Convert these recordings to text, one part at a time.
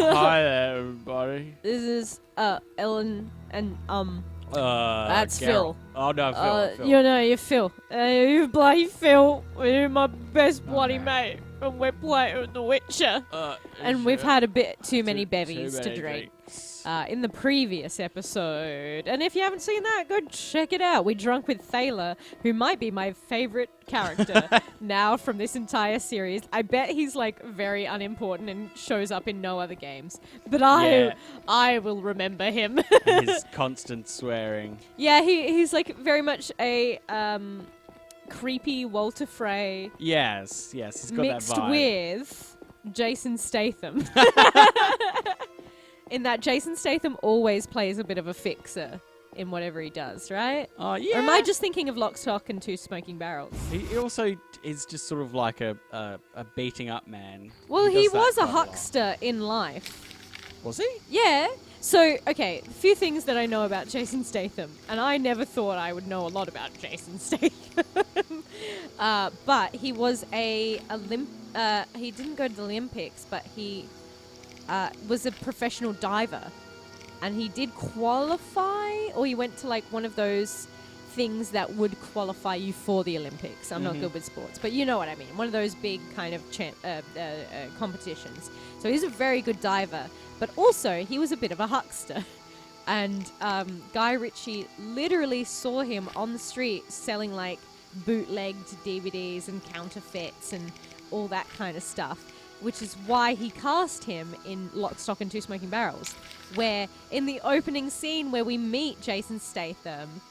Hi there, everybody. This is Ellen and that's Geralt. Phil. Oh no, Phil. You know, you're Phil. You bloody Phil. You're my best bloody mate, and we're playing The Witcher. And we've had a bit too many bevies to drink. In the previous episode. And if you haven't seen that, go check it out. We drunk with Thaler, who might be my favorite character now from this entire series. I bet he's like very unimportant and shows up in no other games. But I will remember him. His constant swearing. Yeah, he's like very much a creepy Walter Frey. Yes, he's got mixed that vibe. with Jason Statham. In that Jason Statham always plays a bit of a fixer in whatever he does, right? Oh, yeah. Or am I just thinking of Lock, Stock and Two Smoking Barrels? He also is just sort of like a beating up man. Well, he does that was a quite lot. huckster in life. Was he? Yeah. So, okay, a few things that I know about Jason Statham, and I never thought I would know a lot about Jason Statham. But he was he didn't go to the Olympics, but he was a professional diver, and he did qualify, or he went to like one of those things that would qualify you for the Olympics. I'm not good with sports, but you know what I mean. One of those big kind of competitions. So he's a very good diver, but also he was a bit of a huckster. And Guy Ritchie literally saw him on the street selling like bootlegged DVDs and counterfeits and all that kind of stuff, which is why he cast him in Lock, Stock and Two Smoking Barrels, where in the opening scene where we meet Jason Statham,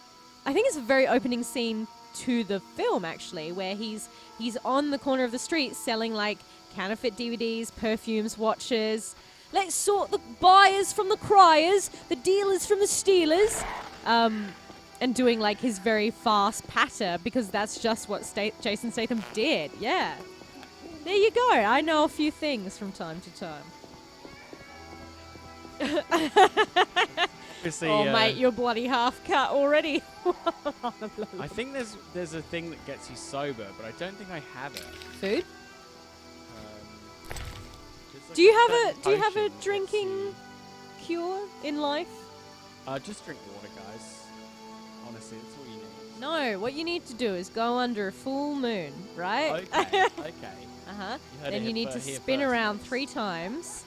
I think it's a very opening scene to the film, actually, where he's on the corner of the street selling, like, counterfeit DVDs, perfumes, watches. Let's sort the buyers from the criers, the dealers from the stealers, and doing, like, his very fast patter, because that's just what Jason Statham did, yeah. There you go. I know a few things from time to time. Mate, you're bloody half cut already. I think there's a thing that gets you sober, but I don't think I have it. Food? Like do you have a drinking cure in life? Just drink water, guys. Honestly, that's all you need. No, what you need to do is go under a full moon, right? Okay. Uh-huh. Then you need to spin around 3 times.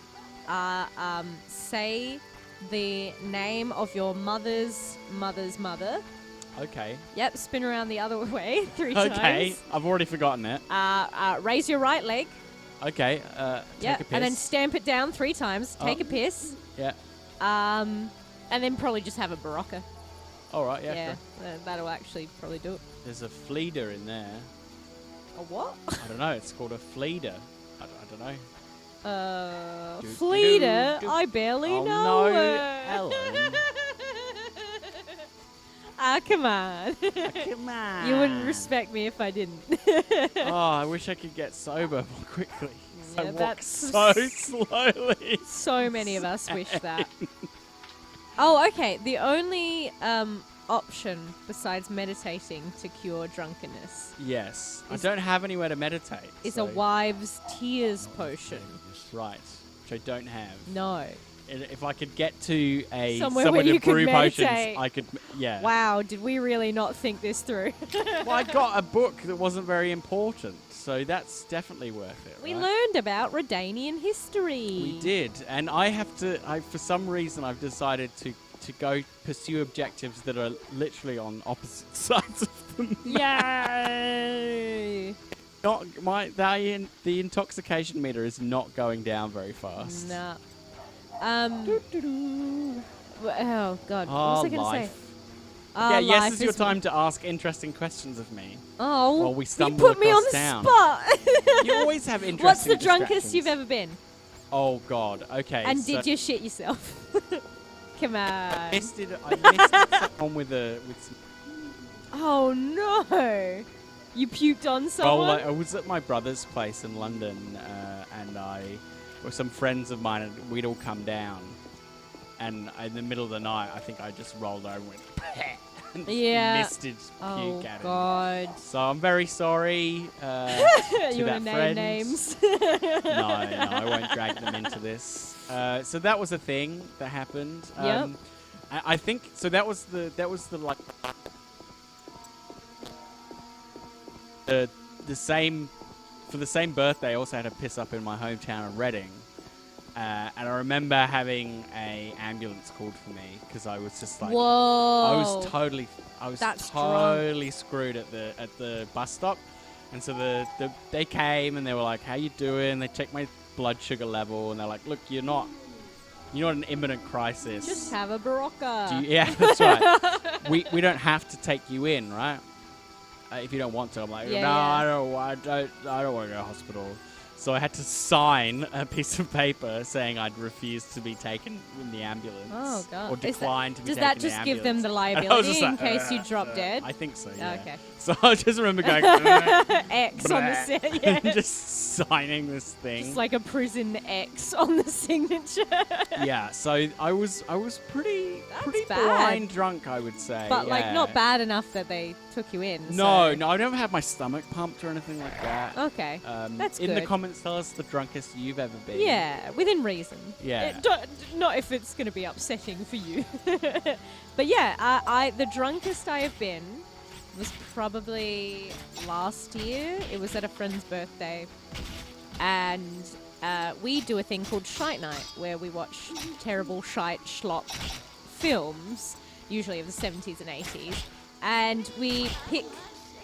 Say the name of your mother's mother. Okay. Yep, spin around the other way 3 times. Okay, I've already forgotten it. Raise your right leg. Okay, take a piss. And then stamp it down 3 times. Take a piss. Yeah. And then probably just have a Barocca. All right, yeah. Yeah, sure. that'll actually probably do it. There's a fleeder in there. A what? I don't know. It's called a fleeder. I don't know. Fleeder? I barely know it. Ellen. Come on. Come on. You wouldn't respect me if I didn't. I wish I could get sober more quickly. Yeah, I walk so slowly. So many of us wish that. Oh, okay. The only option besides meditating to cure drunkenness. Yes. I don't have anywhere to meditate. Is a wives' tears potion. Right. Which I don't have. No. If I could get to somewhere where you to brew could potions, meditate. I could. Yeah. Wow, did we really not think this through? Well, I got a book that wasn't very important, so that's definitely worth it. We right? learned about Redanian history. We did, and I have to. For some reason, I've decided to go pursue objectives that are literally on opposite sides of the map. Yay! The intoxication meter is not going down very fast. Nah. Oh God! What was I going to say? Yes, is your time to ask interesting questions of me. Oh, while we stumble you put me on the town. spot. You always have interesting. What's the drunkest you've ever been? Oh God! Okay. And did you shit yourself? Come on. I missed it. Someone with some. Oh no! You puked on someone? Well, I was at my brother's place in London, and some friends of mine, and we'd all come down. And in the middle of the night, I think I just rolled over and went, and Yeah. misted Oh puke at him. God. So I'm very sorry to You that want to name friend. names? No, I won't drag them into this. So that was a thing that happened. Yep. I think so. That was the like the same for the same birthday. I also had a piss up in my hometown of Reading, and I remember having a ambulance called for me because I was just like, Whoa. I was totally That's screwed at the bus stop, and so they came and they were like, "How you doing?" They checked my blood sugar level and they're like, "Look, you're not an imminent crisis. Just have a Barocca. Yeah, that's right. we don't have to take you in, right? If you don't want to." I'm like, Yeah, "No, yeah. I don't want to go to hospital." So I had to sign a piece of paper saying I'd refuse to be taken in the ambulance. Oh God. Or decline to be Does taken that in the just give them the ambulance. And I was liability just in like, case you drop dead? I think so, yeah. Okay. So I just remember going, X on the set. Yeah. and just signing this thing. Just like a prison X on the signature. Yeah, so I was pretty bad. blind drunk, I would say. But like yeah. not bad enough that they took you in. No, so. I never had my stomach pumped or anything like that. Okay. That's in the good. comments, tell us the drunkest you've ever been. Yeah, within reason. Yeah. Not if it's going to be upsetting for you. But yeah, the drunkest I have been was probably last year. It was at a friend's birthday. And we do a thing called Shite Night, where we watch terrible shite schlock films, usually of the 70s and 80s. And we pick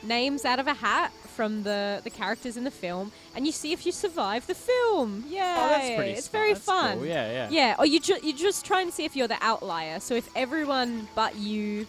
names out of a hat from the characters in the film, and you see if you survive the film. Yeah, Oh, that's pretty it's fun. very That's fun. cool. Yeah. Yeah, or you just try and see if you're the outlier. So if everyone but you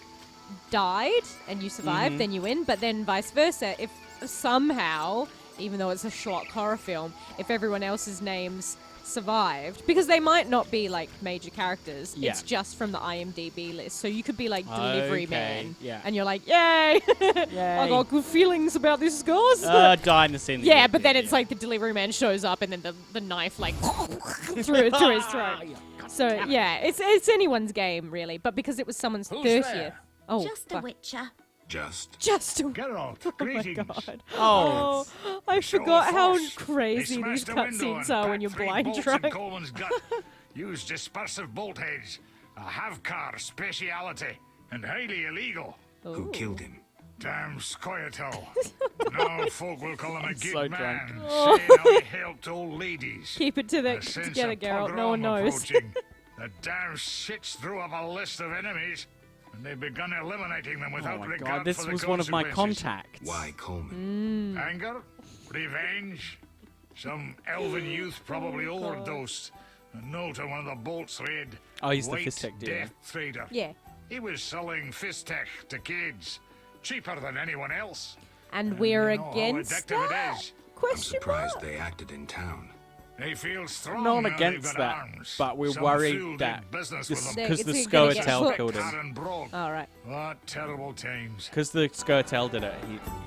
died and you survived, Mhm. then you win. But then vice versa, if somehow, even though it's a schlock horror film, if everyone else's names survived, because they might not be like major characters, Yeah. it's just from the IMDb list. So you could be like Delivery Okay, Man, yeah. and you're like, yay! Yay. I got good feelings about this, guys. Die in the scene. Yeah, but then it's like the Delivery Man shows up and then the knife like through his throat. So yeah, it's anyone's game really, but because it was someone's Who's 30th. there? Oh, Just a fuck. witcher. Just a Geralt, Oh my greetings. god. Oh. I Show forgot of how force. crazy They these smashed a window cutscenes and are when packed you're 3 blind bolts drunk. in Coleman's gut. Used dispersive bolt heads. A Havcar speciality. And highly illegal. Ooh. Killed him. Damn Scoia'tael. Now folk will call him a so good drunk. man. Saying how he helped old ladies. Keep it A sense together, of Geralt. No one pogrom knows. approaching. The damn shits drew up a list of enemies. And they've begun eliminating them Oh without my regard god, this for the was one of my consequences. contacts. Why Coleman? Anger? Revenge? Some elven youth probably Oh, God. overdosed. A note on one of the bolts read, Oh, he's the White fist tech dealer. Death Trader. Yeah. He was selling fist tech to kids. Cheaper than anyone else. And we're you know how against addictive it that? is. I'm Question surprised mark? they acted in town. They feel strong Not now against they've got that, arms. but we're Some worried fool did that business this- with They- them. because the it's gonna get Scoia'tael hooked. killed him. Karen Brogue. All right. What terrible times. Because the Scoia'tael did it,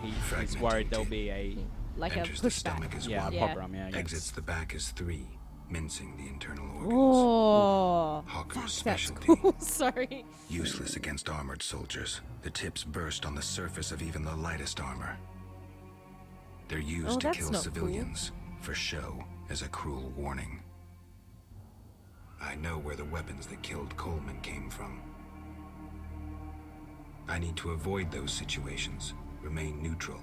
he's Fragmented worried there'll teeth. be a Like Enters a the pushback. stomach as yeah, one. a pogrom, yeah. I guess. Exits the back as 3, mincing the internal organs. Oh. Hawker's Fuck, that's specialty. cool. Sorry. Useless against armored soldiers. The tips burst on the surface of even the lightest armor. They're used Oh, to that's kill not civilians, for show, as a cruel warning. I know where the weapons that killed Coleman came from. I need to avoid those situations, remain neutral.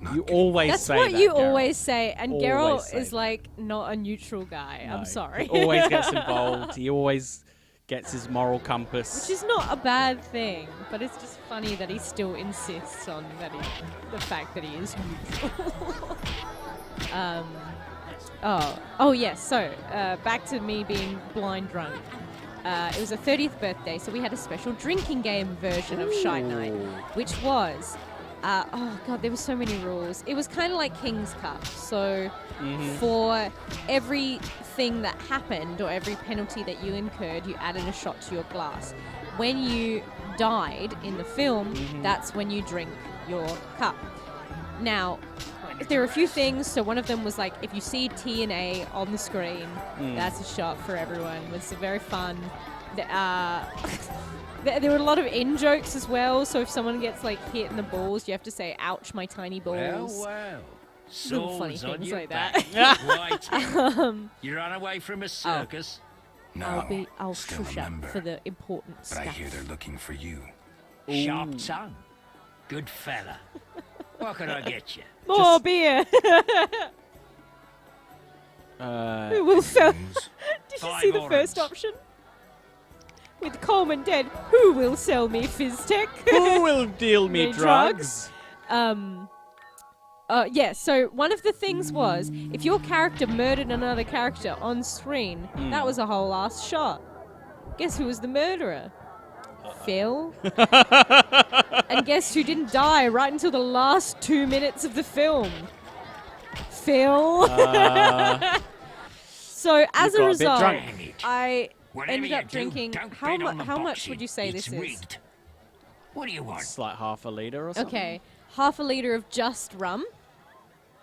Not You get always That's say what that, you Geralt. always say, and Always Geralt say is that. like not a neutral guy. No, I'm sorry. He always gets involved. He always gets his moral compass. Which is not a bad thing, but it's just funny that he still insists on the fact that he is neutral. Oh yes. So back to me being blind drunk. It was a 30th birthday, so we had a special drinking game version of Shite Night, which was, oh god, there were so many rules. It was kind of like King's Cup. So for everything that happened or every penalty that you incurred, you added a shot to your glass. When you died in the film, that's when you drink your cup. Now, there are a few things. So one of them was like, if you see T and A on the screen, that's a shot for everyone. It was very fun. There were a lot of in jokes as well. So if someone gets like hit in the balls, you have to say, "Ouch, my tiny balls." Well. Little funny Swords on things your like back. Right. You run away from a circus. No, I'll still shush a up member. for the important But I stuff. hear they're looking for you. Sharp tongue. Good fella. What can I get you? More beer. Who will sell? News? Did you 5 see the first orange. option? With Coleman dead, who will sell me Fizztech? Who will deal me Me drugs? Yeah, so one of the things was, if your character murdered another character on screen, that was a whole ass shot. Guess who was the murderer? Phil. And guess who didn't die right until the last 2 minutes of the film? Phil. So as got a a bit result, drunk. I Whatever ended you up do, drinking. don't How bet on the much boxing. would you say It's this is? rigged. What do you want? It's like half a liter or something. Okay, half a liter of just rum.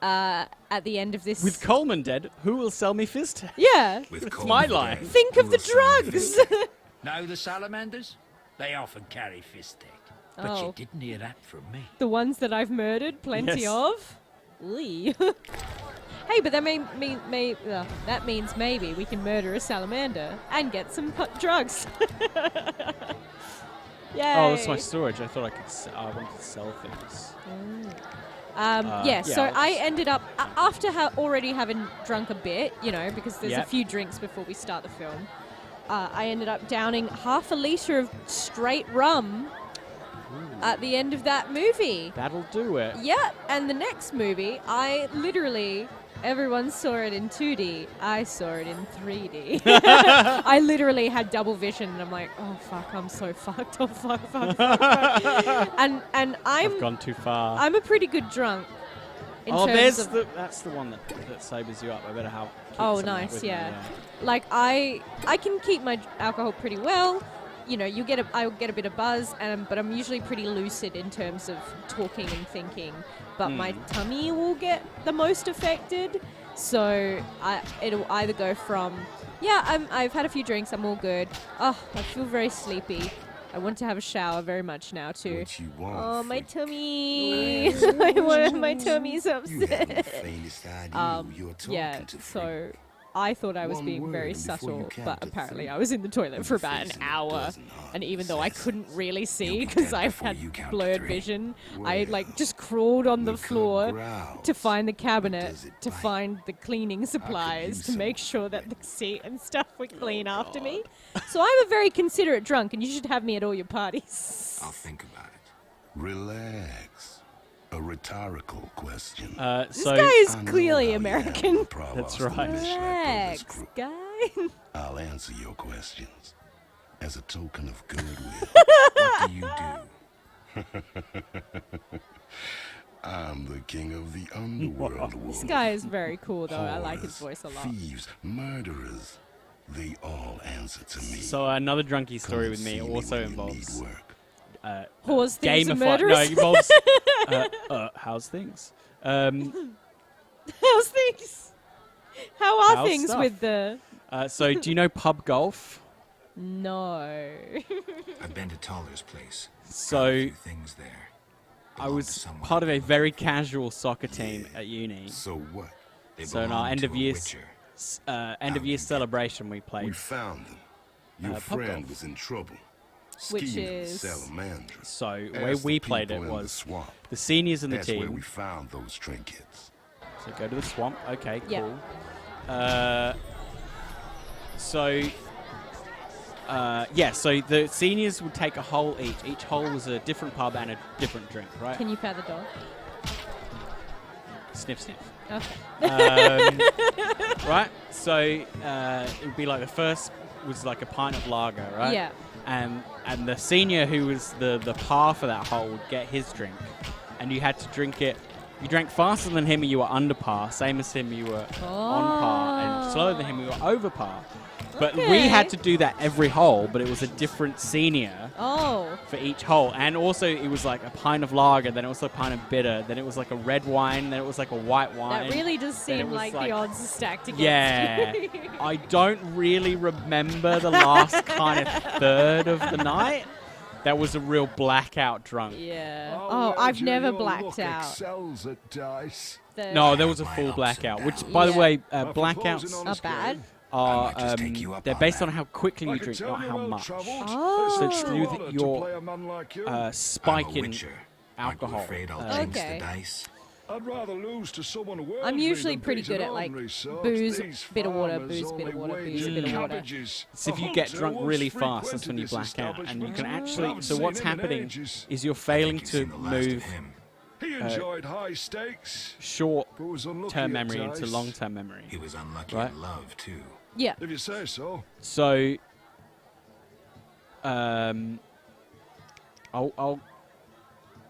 At the end of this. With Coleman dead, who will sell me fist? Yeah. With It's Coleman my dead, line. Think of who the will sell me drugs. this? Know the salamanders? They often carry fist tech. But Oh. you didn't hear that from me. The ones that I've murdered, plenty Yes. of. Oy. Hey, but that that means maybe we can murder a salamander and get some drugs. Yay. Oh, that's my storage. I thought I wanted to sell things. Yeah, so I'll I just- ended up, after already having drunk a bit, because there's a Yep. few drinks before we start the film, I ended up downing half a litre of straight rum at the end of that movie. That'll do it. Yeah, and the next movie, everyone saw it in 2D. I saw it in 3D. I literally had double vision, and I'm like, oh fuck, I'm so fucked. Oh fuck. and I've I'm gone too far. I'm a pretty good drunk. In Oh, terms of, that's the one that sobers you up. I better have. keep Oh, some of that nice, with me, yeah. Like I can keep my alcohol pretty well. I get a bit of buzz, but I'm usually pretty lucid in terms of talking and thinking. But my tummy will get the most affected. So it'll either go from I've had a few drinks, I'm all good. Oh, I feel very sleepy. I want to have a shower very much now too. What you want, Oh, my freak? tummy! My tummy's You haven't the upset. faintest idea who you're talking Yeah, to, freak. so I thought I was One being word very before you subtle, count but to apparently 3. I was in the toilet With for your about face an in a hour. dozen heart And even though I possessors. couldn't really see You'll be because dead I've before had you count to blurred 3. vision, Well, I just crawled on the look up floor growls. to find the cabinet, does it to bite? find the cleaning supplies, use to some make more sure that the seat and stuff were Oh, clean after me. So I'm a very considerate drunk, and you should have me at all your parties. I'll think about it. Relax. A rhetorical question. This So guy is I know clearly how you American. handle Provost That's and right. Miss Relax, Shackelford's crew. guy. I'll answer your questions. As a token of goodwill, what do you do? I'm the king of the underworld. This guy is very cool, though. I like his Horrors, voice a lot. Thieves, murderers, they all answer to me. So another drunky Come story and with me see also when you need involves work. Whores, thieves, and No, murderers. it involves how's things. How's things? How are How's things stuff? with the... So do you know pub golf? No. I've been to Taller's place. So Found a few things there. I Belong was to someone part of a I very casual soccer team at uni. So what? They So in our belong end to of a year witcher. end of year Found them. celebration we We played. found them. Your pub friend golf. was in trouble. Which Scheming with is- salamanders. So the Ask way the we played people it in the was swamp. the seniors in the That's where team. we found those trinkets. So go to the swamp. Okay, Yeah. cool. So the seniors would take a hole each. Each hole was a different pub and a different drink, right? Can you pat the dog? Sniff, sniff. Okay. Right? So it would be like the first was like a pint of lager, right? Yeah. And the senior who was the par for that hole would get his drink, and you had to drink it. You drank faster than him, you were under par. Same as him, you were on par, and slower than him, you were over par. But we Okay. had to do that every hole, but it was a different senior Oh. for each hole. And also, it was like a pint of lager, then it was a pint of bitter, then it was like a red wine, then it was like a white wine. That really does then it seem was like the like- odds are stacked against Yeah. you. I don't really remember the last kind of third of the night. That was a real blackout drunk. Yeah. Oh, Oh, well, I've Jay, never your blacked luck out. excels at dice. No, there was a My full ups and blackout. Which, downs. by the Yeah. way, Well, for blackouts closing on Are us, bad? Glenn, are might just take you up they're on based that. on how quickly I you can drink, tell not you're how well much. travelled. Oh. It's So an it's to extra do with honor to your, play a man like you. I'm a Spike in witcher. Aren't you alcohol. afraid I'll Uh, jinx Okay. the dice? I'd rather lose to someone I'm worldly usually than pretty beat good an at like ordinary sort. booze, These bit of water, farmers booze, bit only of water, wage booze, bit of in water. cabbages. So if A you get hunter drunk once really fast, that's frequented when you this black out, and you can establishment. actually. Haven't So seen what's him in happening ages. is you're I failing think to you've seen the last of move him. He enjoyed high stakes, short-term but was unlucky at memory into dice. long-term memory. He was unlucky Right. in love too. Yeah. If you say so. So, I'll.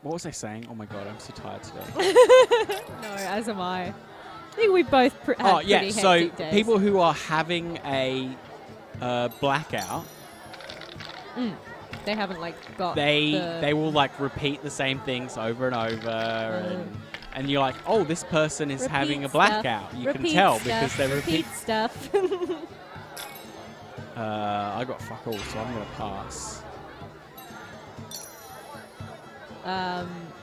What was I saying? Oh my god, I'm so tired today. No, as am I. I think we both had Oh yeah, pretty so hectic days. people who are having a blackout, They haven't like got they will like repeat the same things over and over, and you're like, oh, this person is having a blackout. You can tell because they repeat. stuff. I got fuck all, so I'm gonna pass.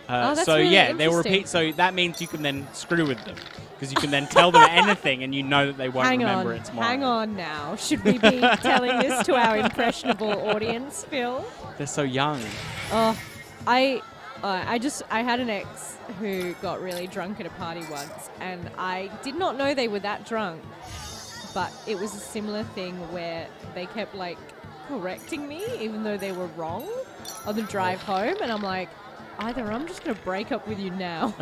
That's So really yeah, they will interesting. repeat. So that means you can then screw with them because you can then tell them anything, and you know that they won't remember it tomorrow. Hang on now. Should we be telling this to our impressionable audience, Phil? They're so young. Oh, I had an ex who got really drunk at a party once, and I did not know they were that drunk. But it was a similar thing where they kept like correcting me, even though they were wrong, on the drive home, and I'm like, either I'm just gonna break up with you now,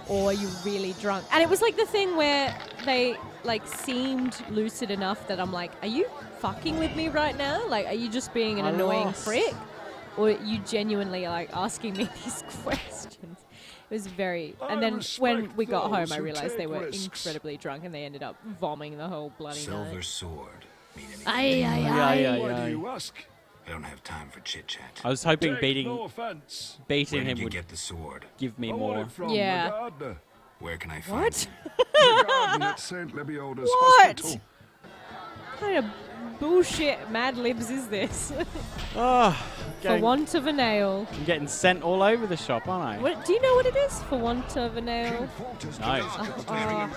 or you're really drunk. And it was like the thing where they like seemed lucid enough that I'm like, are you fucking with me right now? Like, are you just being an I annoying lost. prick? Or you genuinely like asking me these questions? It was very... And I then when respect we got home, those I who realized they take were risks. incredibly drunk and they ended up vomiting the whole bloody Silver night. sword. Mean anything? Yeah. Why do you ask? I don't have time for chit chat. I was hoping Take no offense. beating Where him did you would get the sword? give me I want more. it from Yeah. the gardener. Where can I find What? him? The garden at St. Lebioda's What? Hospital. What kind of bullshit Mad Libs is this? Oh, For want of a nail. I'm getting sent all over the shop, aren't I? What, do you know what it is? For want of a nail? No.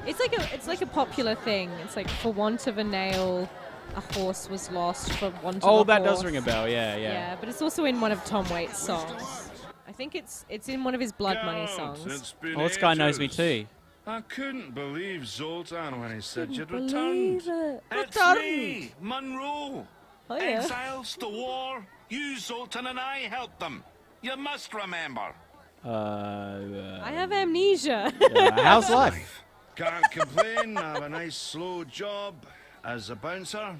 It's like a popular thing. It's like for want of a nail, a horse was lost. For want of Oh, a that horse. does ring a bell. Yeah. Yeah, but it's also in one of Tom Waits' songs. I think it's in one of his Blood Money songs. It's been Oh, this guy knows me ages. too. I couldn't believe Zoltan when he said you'd Believe returned. it. It's me, Monroe. Oh yeah. Exiles to war. You, Zoltan, and I helped them. You must remember. I have amnesia. How's life? Can't complain. I have a nice slow job as a bouncer.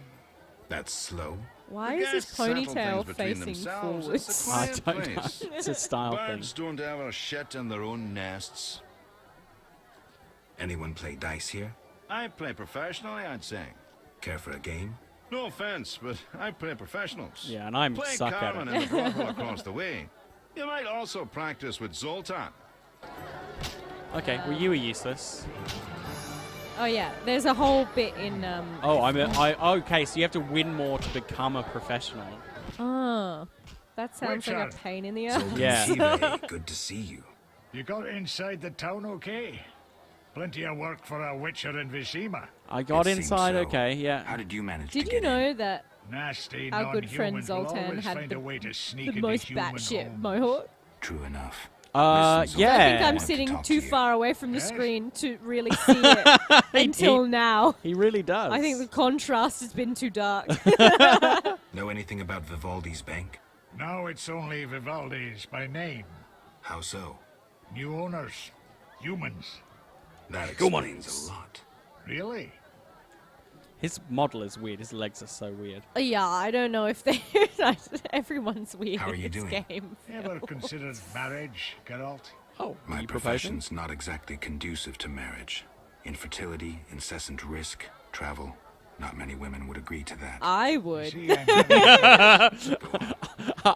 That's slow. Why The is his guests settle ponytail things between facing themselves. It's a forwards? I quiet don't know. place. It's a style thing. Birds don't ever shit in their own nests. Anyone play dice here? I play professionally, I'd say. Care for a game? No offense, but I play professionals. Yeah, and I'm Play suck at Carmen it. in the brothel across the way. You might also practice with Zoltan. Okay, well you were useless. Oh yeah, there's a whole bit in Oh, okay. So you have to win more to become a professional. Oh, that sounds like a Richard. pain in the ass. Yeah. Sive, good to see you. You got inside the town okay? Plenty of work for a witcher in Vizima. I got It seems inside. so. Okay, yeah. How did you manage Did to you get in? know that Nasty our good friend non-humans will Zoltan always had find a way to sneak the into most human batshit homes. mohawk? True enough. Yeah. Listen, Zoltan, I think Yeah. I'm want to sitting talk too to you. far away from the Yes? screen to really see it until now. He really does. I think the contrast has been too dark. Know anything about Vivaldi's bank? Now it's only Vivaldi's by name. How so? New owners. Humans. That explains a lot. Really? his model is weird. His legs are so weird. Yeah, I don't know if they. Everyone's weird How are in you this doing? game. Ever considered marriage, Geralt? Oh, My you proposing? profession's not exactly conducive to marriage. Infertility, incessant risk, travel. Not many women would agree to that. I would. See, I'm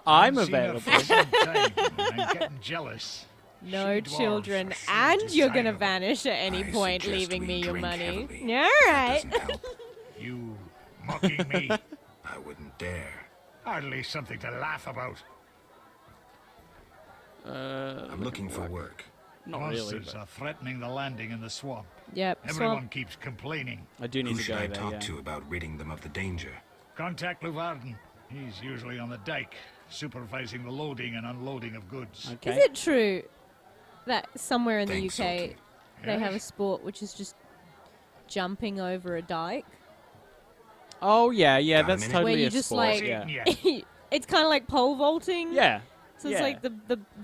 I'm seen her available. for some time, and I'm getting jealous. No She dwarves children, are so and you're gonna desirable. vanish at any I point, suggest leaving we me your drink money. heavily. All That right. doesn't help. You mocking me? I wouldn't dare. Hardly something to laugh about. I'm looking for work. Not really. Monsters are threatening the landing in the swamp. Yep. Everyone Swamp. keeps complaining. I do need Who to should go I there. talk Yeah. to about ridding them of the danger? Contact Luvarden. He's usually on the dike, supervising the loading and unloading of goods. Okay. Is it true that somewhere in Thanks, the UK Sultan. they have a Yes? sport which is just jumping over a dike? Oh yeah, yeah. Got a That's minute? totally Where you a just, sport. like- Yeah. It's kind of like pole vaulting. Yeah. So it's yeah. like the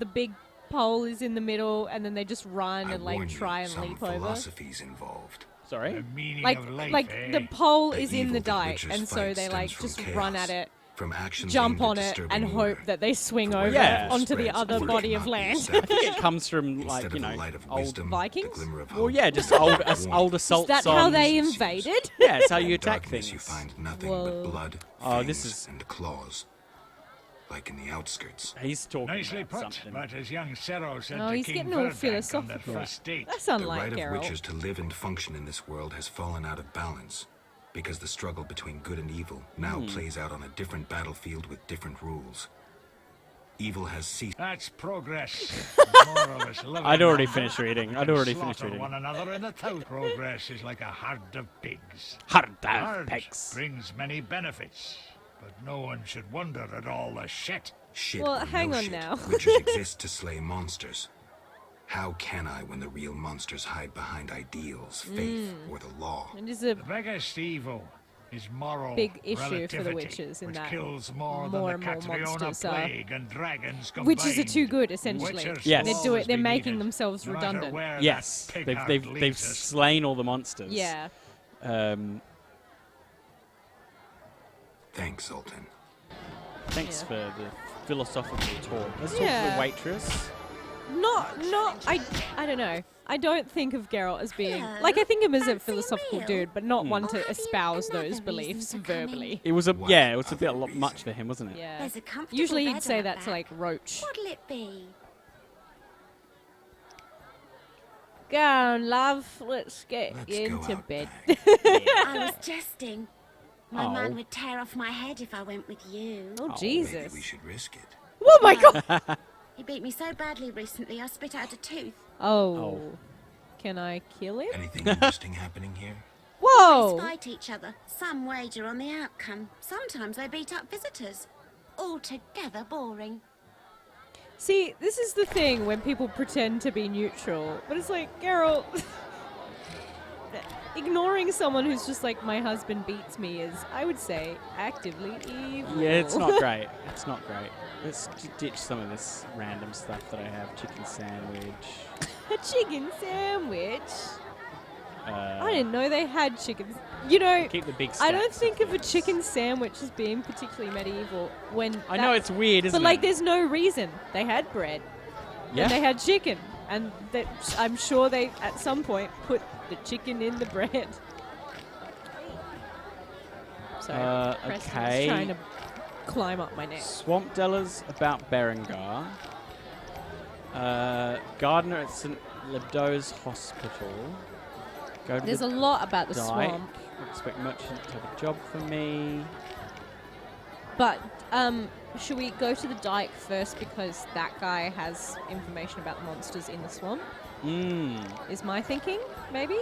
big pole is in the middle, and then they just run I and like warn try you, and some leap over. philosophies involved. Sorry. The meaning Like of life, like eh? the pole The is in the evil that dike, witches and so fight they like stems just from run chaos, at it, from actions jump aimed at on it, disturbing and hope order. that they swing For over where Yeah. onto the spreads, other order body cannot of be land. established. It comes from Instead like of you the know light of old. wisdom, Vikings? the glimmer of Well, hope, yeah, just and old warmth. old Is assault that songs. how they invaded? Yeah, it's how you In attack darkness things. you find nothing Whoa. but blood, Oh, this fangs, is- and claws. Like in the outskirts. He's talking Nicely about put, something. but as young Cero said Oh, to he's King getting all Verdank on their philosophical. first date. That's The unlike right of Geralt. witches to live and function in this world has fallen out of balance, because the struggle between good and evil now plays out on a different battlefield with different rules. Evil has ceased. That's progress. More of us living I'd already longer finished reading. and I'd can already finished slaughter reading. one another in the town. Progress is like a herd of pigs. Hard Herd pegs. brings many benefits, but no one should wonder at all the shit. Shit Well, or hang no on shit, now. witches exist to slay monsters. How can I when the real monsters hide behind ideals, faith, or the law? And is a The biggest evil is moral Big issue for the relativity, witches in which that kills more, more than and the more Catriona monsters are- plague and dragons combined. witches are too good, essentially. Witches Yes. will They're always They're be making needed, themselves no matter redundant. where Yes, that pig they've heart they've leads us. slain all the monsters. yeah. Thanks, Sultan. Thanks Yeah. for the philosophical talk. Let's talk to Yeah. the waitress. I don't know. I don't think of Geralt as being Hello, like I think of him as a fancy philosophical meal? dude, but not one Or to have you espouse another those reason beliefs for coming? It verbally. was a What yeah, it was a bit other reason? much for him, wasn't it? Yeah. There's a comfortable Usually bed he'd say on that our to like back. Roach. What'll it be? Go on, love. Let's get Let's you go into out bed. back. I was jesting. My Oh. man would tear off my head if I went with you. Oh, Maybe Jesus. we should risk it. Oh my god. He beat me so badly recently I spit out a tooth. Oh. Can I kill him? Anything interesting happening here? Whoa. They fight each other. Some wager on the outcome. Sometimes they beat up visitors. Altogether boring. See, this is the thing when people pretend to be neutral, but it's like, Geralt, ignoring someone who's just like, my husband beats me is, I would say, actively evil. Yeah, it's not great. It's not great. Let's ditch some of this random stuff that I have. Chicken sandwich. A chicken sandwich. Uh, I didn't know they had chickens. You know, keep the big. I don't stacks think of a things. chicken sandwich as being particularly medieval when I know it's weird, isn't but like it? there's no reason. They had bread Yeah. and they had chicken, and that I'm sure they at some point put the chicken in the bread. Sorry, Preston's okay. trying to climb up my neck. Swamp Dellers about Berengar. Gardener at St. Lebdo's Hospital. Go to There's the a lot about the dike. swamp, Expect merchant to have a job for me. but should we go to the dike first because that guy has information about the monsters in the swamp? Is my thinking, maybe?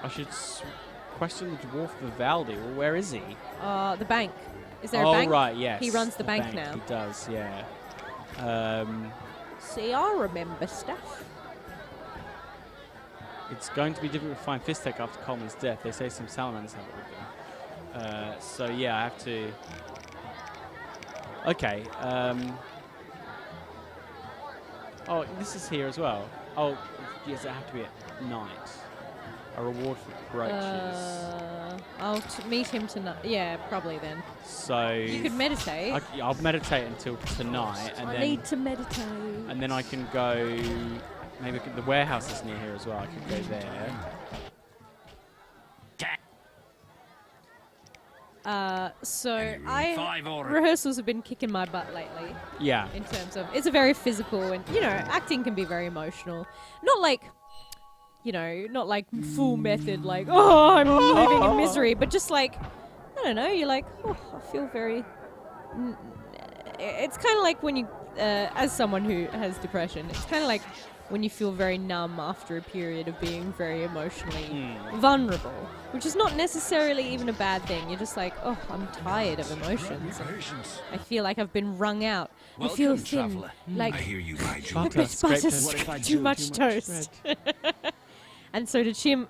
I should question the dwarf Vivaldi. Well, where is he? The bank. Is there oh, a bank? right, yes. He runs the bank now. He does, yeah. See, I remember stuff. It's going to be difficult to find Fistek after Coleman's death. They say some salamanders have it with them. So, yeah, I have to... Okay. Oh, this is here as well. Oh, yes, it have to be at night. A reward for brooches. I'll meet him tonight. Yeah, probably then. So... You could meditate. I'll meditate until tonight, and I then... need to meditate. And then I can go... Maybe the warehouse is near here as well. I could go there. So Any five or rehearsals have been kicking my butt lately Yeah. in terms of it's a very physical and acting can be very emotional. Not like not like full method like I'm living in misery, but just like I don't know, you're like, oh, I feel very it's kind of like when you, as someone who has depression, it's kind of like when you feel very numb after a period of being very emotionally vulnerable, which is not necessarily even a bad thing. You're just like, oh, I'm tired of emotions. I feel like I've been wrung out. I feel Welcome, thin, traveller. like I hear you, Nigel. Butter, bit scrape butter, toast. What if I too do much too much toast. And so to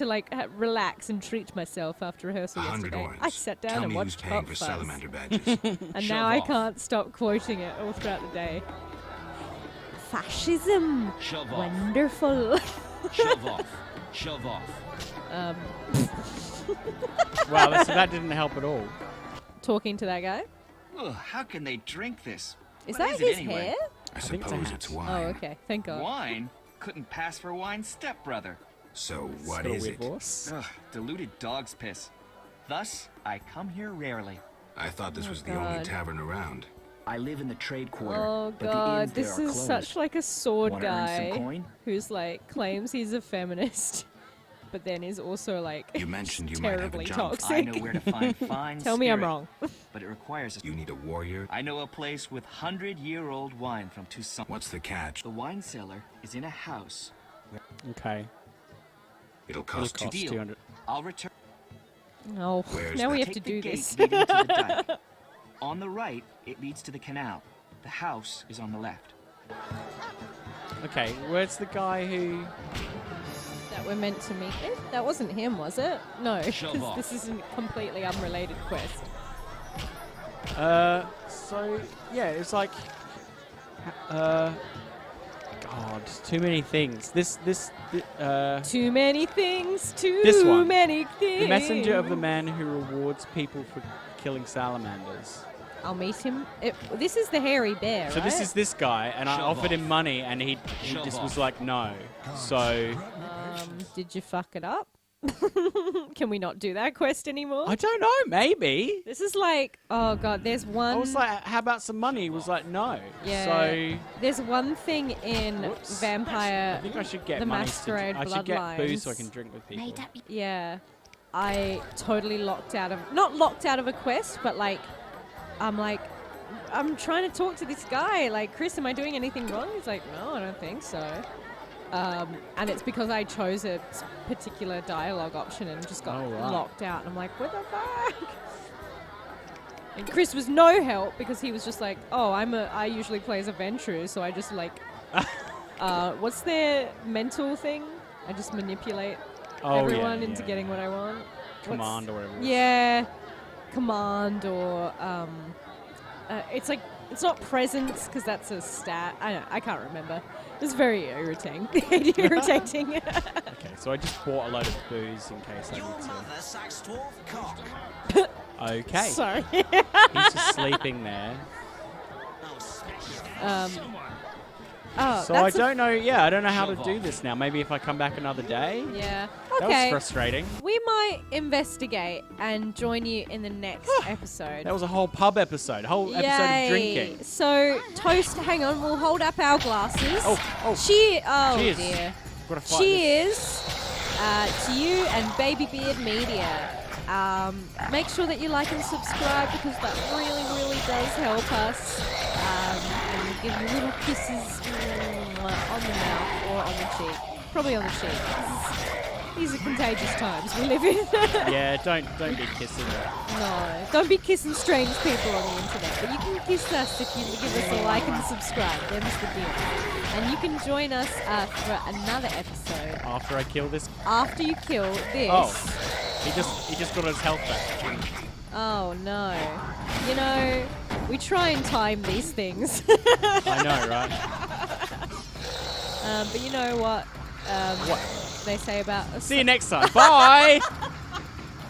like relax and treat myself after rehearsal 100 yesterday, orange. I sat down Tell and me who's watched paying Hot for Fuzz. salamander badges. And Shove now I off. can't stop quoting it all throughout the day. Fascism, Shove off. wonderful. Shove off. Shove off. Wow, that didn't help at all. Talking to that guy. Ugh, how can they drink this? Is What that it his anyway? hair? I think it's suppose a it's hat. wine. Oh, okay. Thank God. Wine? Couldn't pass for wine's stepbrother. So It's what got a is weird it? voice. Ugh, diluted dog's piss. Thus, I come here rarely. I thought this was the God. only tavern around. I live in the trade quarter. Oh but the God, inns there this are is closed. such like a sword Wanna earn some guy coin? who's like claims he's a feminist, but then is also like You mentioned you might have a terribly jump. toxic. I know where to find fine Tell me I'm spirit, wrong. but it requires a... You need a warrior. I know a place with 100-year-old wine from Tucson. What's the catch? The wine cellar is in a house. Okay. It'll It'll cost cost deal. 200. I'll return. Oh, Where's now we that? have to Take the do gate this. leading to the dike. On the right, it leads to the canal. The house is on the left. Okay, where's the guy who... That we're meant to meet with? That wasn't him, was it? No, Shove 'cause off. this is a completely unrelated quest. So, yeah, it's like... God, too many things. Too many things, This too one. many things. The messenger of the man who rewards people for killing salamanders. I'll meet him. This is the hairy bear, So right? this is this guy, and I Shove offered him off. money, and he Shove just off. was like, no. So, Did you fuck it up? Can we not do that quest anymore? I don't know, maybe. This is like, oh God, there's one. I was like, how about some money? He was like, no. Yeah. So, There's one thing in Whoops. Vampire. I think I should get the money. Masquerade I should get booze so I Bloodlines. can drink with people. Made up your Yeah, I totally not locked out of a quest, but like, I'm trying to talk to this guy. Like, Chris, am I doing anything wrong? He's like, no, I don't think so. And it's because I chose a particular dialogue option and just got Oh, right. locked out. And I'm like, what the fuck? And Chris was no help because he was just like, oh, I usually play as a Ventrue, so I just like, what's their mental thing? I just manipulate everyone into getting what I want. Command or whatever. it is. Yeah, command or it's like it's not presence because that's a stat. I can't remember. It's very irritating. irritating. Okay, so I just bought a load of booze in case I need to. Okay. Sorry. He's just sleeping there. Oh, So I that's a- don't know. Yeah, I don't know how to Shove do off. this now. Maybe if I come back another day. Yeah. That was Okay. frustrating. We might investigate and join you in the next episode. That was a whole pub episode. Whole episode Yay. of drinking. So toast. Hang on. We'll hold up our glasses. Oh, Oh cheers. dear. Got to fight. Cheers to you and Baby Beard Media. Make sure that you like and subscribe because that really, really does help us. And we give you little kisses on the mouth or on the cheek. Probably on the cheek. These are contagious times we live in. Yeah, don't be kissing. No, don't be kissing strange people on the internet. But you can kiss us if you give us a like and a subscribe. Them's the deal. And you can join us for another episode After I kill this. after you kill this. Oh, he just got his health back. Oh no. You know, we try and time these things. I know, right? But you know what? What? They say about See you next time. Bye.